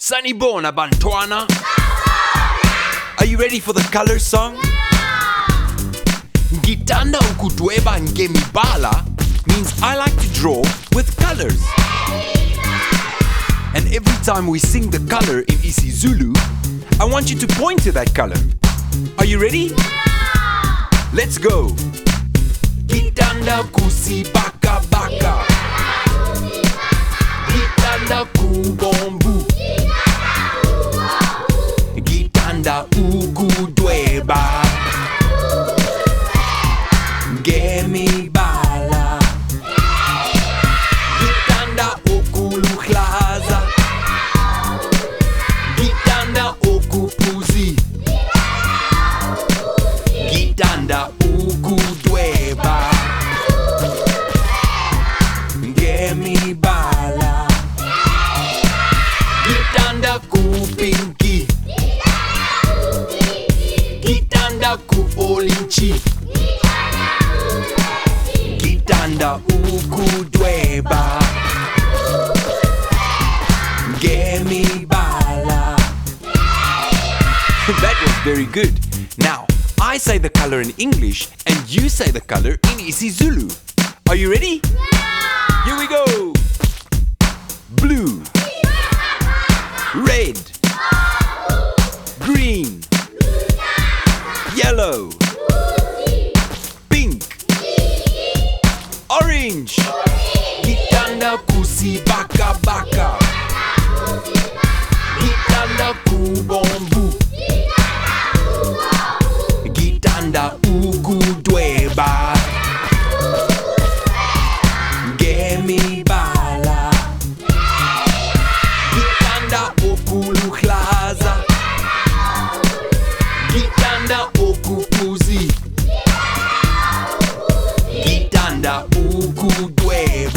Sanibona Bantwana. Are you ready for the color song? Ngithanda ukudweba ngemibala means I like to draw with colors. And every time we sing the color in isiZulu, I want you to point to that color. Are you ready? Let's go. Ngithanda kusibaka baka. Ngithanda kubombu. Ngithanda ukudweba ngemibala. Ngithanda ukuluhlaza. Ngithanda ukuphuzi. Ngithanda ukudweba ngemibala. Ngithanda kupinki. Ngithanda ku-olintshi. Ngithanda ukudweba ngemibala. That was very good. Now, I say the color in English and you say the color in isiZulu. Are you ready? Here we go. Blue. Red. Green. Yellow. Pink. Orange. Ngithanda kusibaka baka. Ngithanda kubombu. Ngithanda ukudweba ngemibala. Ngithanda ukuluhlaza. Ngithanda ukuphuzi. Ngithanda ukudweba